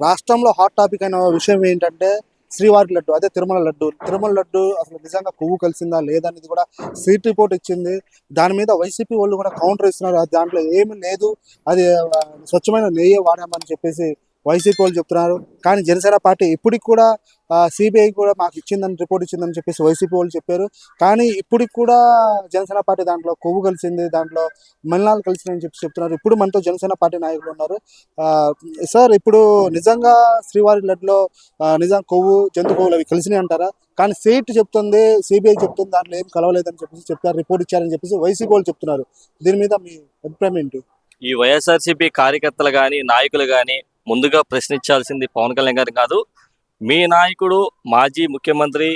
రాష్ట్రంలో hot topic అయిన విషయం ఏంటంటే శ్రీవారి లడ్డు, అదే తిరుమల లడ్డు. తిరుమల లడ్డు అసలు నిజంగా కొవ్వు కలిసిందా లేదా అనేది కూడా సీట్ రిపోర్ట్ ఇచ్చింది. దాని మీద వైసీపీ వాళ్ళు కూడా కౌంటర్ ఇస్తున్నారు. దాంట్లో ఏమీ లేదు, అది స్వచ్ఛమైన నెయ్యి వాడామని చెప్పేసి వైసీపీ వాళ్ళు చెప్తున్నారు. కానీ జనసేన పార్టీ ఇప్పటికి కూడా సిబిఐ కూడా మాకు ఇచ్చిందని రిపోర్ట్ ఇచ్చిందని చెప్పేసి వైసీపీ వాళ్ళు చెప్పారు. కానీ ఇప్పటికి కూడా జనసేన పార్టీ దాంట్లో కొవ్వు కలిసింది, దాంట్లో మలినాలు కలిసిందని చెప్పి చెప్తున్నారు. ఇప్పుడు మనతో జనసేన పార్టీ నాయకులు ఉన్నారు. సార్, ఇప్పుడు నిజంగా శ్రీవారి లడ్డులో నిజం కొవ్వు, జంతు కొవ్వులు అవి కలిసినాయి అంటారా? కానీ సీట్ చెప్తుంది, సిబిఐ చెప్తుంది దాంట్లో ఏం కలవలేదని చెప్పేసి చెప్పారు, రిపోర్ట్ ఇచ్చారని చెప్పేసి వైసీపీ వాళ్ళు చెప్తున్నారు. దీని మీద మీ అభిప్రాయం ఏంటి? ఈ వైఎస్ఆర్సీపీ కార్యకర్తలు కానీ నాయకులు కానీ ముందుగా ప్రశ్నించాల్సింది పవన్ కళ్యాణ్ గారు కాదు, మీ నాయకుడు మాజీ ముఖ్యమంత్రి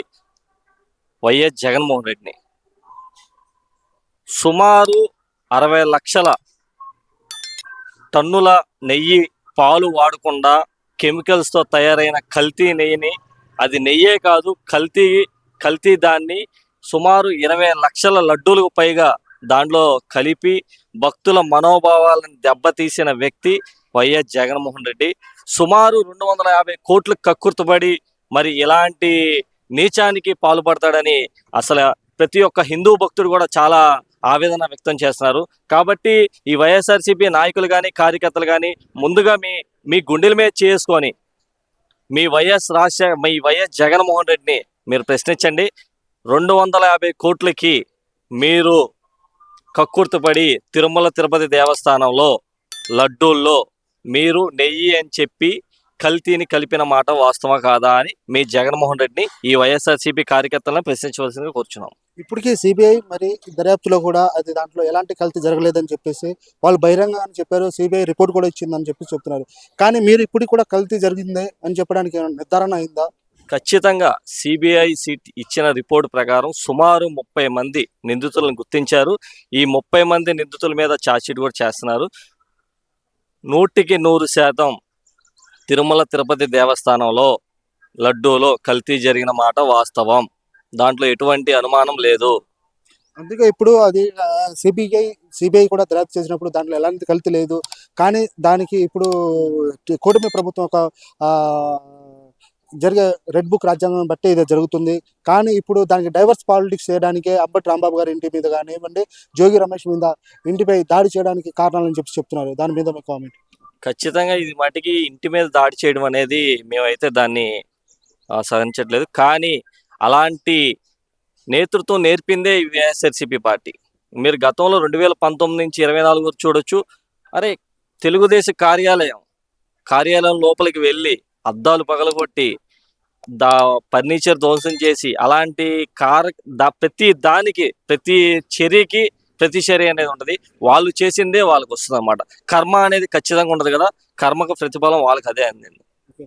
వైఎస్ జగన్మోహన్ రెడ్డిని. సుమారు 60 లక్షల టన్నుల నెయ్యి పాలు వాడకుండా కెమికల్స్తో తయారైన కల్తీ నెయ్యిని, అది నెయ్యే కాదు కల్తీ దాన్ని సుమారు 20 లక్షల లడ్డూలకు పైగా దాంట్లో కలిపి భక్తుల మనోభావాలను దెబ్బతీసిన వ్యక్తి వైఎస్ జగన్మోహన్ రెడ్డి. సుమారు 250 కోట్లు కక్కుర్తుపడి మరి ఇలాంటి నీచానికి పాల్పడతాడని అసలు ప్రతి ఒక్క హిందూ భక్తుడు కూడా చాలా ఆవేదన వ్యక్తం చేస్తున్నారు. కాబట్టి ఈ వైఎస్ఆర్సీపీ నాయకులు కానీ కార్యకర్తలు కానీ ముందుగా మీ గుండెల మీద చేసుకొని మీ వైఎస్ జగన్మోహన్ రెడ్డిని మీరు ప్రశ్నించండి. 250 కోట్లకి మీరు కక్కుర్తుపడి తిరుమల తిరుపతి దేవస్థానంలో లడ్డూల్లో మీరు నెయ్యి అని చెప్పి కల్తీని కలిపిన మాట వాస్తవా కాదా అని మీ జగన్మోహన్ రెడ్డిని ఈ వైఎస్ఆర్సీపీ కార్యకర్తలను ప్రశ్నించవలసిందిగా కోరుచున్నాం. ఇప్పటికీ సిబిఐ మరి దర్యాప్తులో కూడా అది దాంట్లో ఎలాంటి కల్తీ జరగలేదని చెప్పేసి వాళ్ళు బహిరంగంగా అని చెప్పారు. సిబిఐ రిపోర్ట్ కూడా ఇచ్చిందని చెప్పి చెప్తున్నారు. కానీ మీరు ఇప్పటికి కూడా కల్తీ జరిగింది అని చెప్పడానికి నిర్ధారణ అయిందా? ఖచ్చితంగా సిబిఐ ఇచ్చిన రిపోర్టు ప్రకారం సుమారు 30 మంది నిందితులను గుర్తించారు. ఈ 30 మంది నిందితుల మీద ఛార్జ్షీట్ కూడా చేస్తున్నారు. 100% తిరుమల తిరుపతి దేవస్థానంలో లడ్డూలో కల్తీ జరిగిన మాట వాస్తవం, దాంట్లో ఎటువంటి అనుమానం లేదు. అందుకే ఇప్పుడు అది సిబిఐ కూడా దర్యాప్తు చేసినప్పుడు దాంట్లో ఎలాంటి కల్తీ లేదు. కానీ దానికి ఇప్పుడు కూటమి ప్రభుత్వం ఒక జరిగే రెడ్ బుక్ రాజ్యాంగం బట్టి ఇది జరుగుతుంది. కానీ ఇప్పుడు దానికి డైవర్స్ పాలిటిక్స్ చేయడానికే అంబటి రాంబాబు గారి ఇంటి మీద కానివ్వండి, జోగి రమేష్ మీద ఇంటిపై దాడి చేయడానికి కారణాలని చెప్పి చెప్తున్నారు. దాని మీద మీ కామెంట్? ఖచ్చితంగా ఇది మటుకి ఇంటి మీద దాడి చేయడం అనేది మేమైతే దాన్ని సహించట్లేదు. కానీ అలాంటి నేతృత్వం నేర్పిందే వైఎస్ఆర్సీపీ పార్టీ. మీరు గతంలో 2019 నుంచి 24 వరకు చూడొచ్చు. అరే, తెలుగుదేశం కార్యాలయం లోపలికి వెళ్ళి అద్దాలు పగలగొట్టి ఫర్నిచర్ ధ్వంసం చేసి అలాంటి ప్రతి చర్యకి ప్రతిచర్య అనేది ఉంటుంది. వాళ్ళు చేసిందే వాళ్ళకి వస్తుంది అన్నమాట. కర్మ అనేది ఖచ్చితంగా ఉండదు కదా, కర్మకు ప్రతిఫలం వాళ్ళకి అదే అందింది.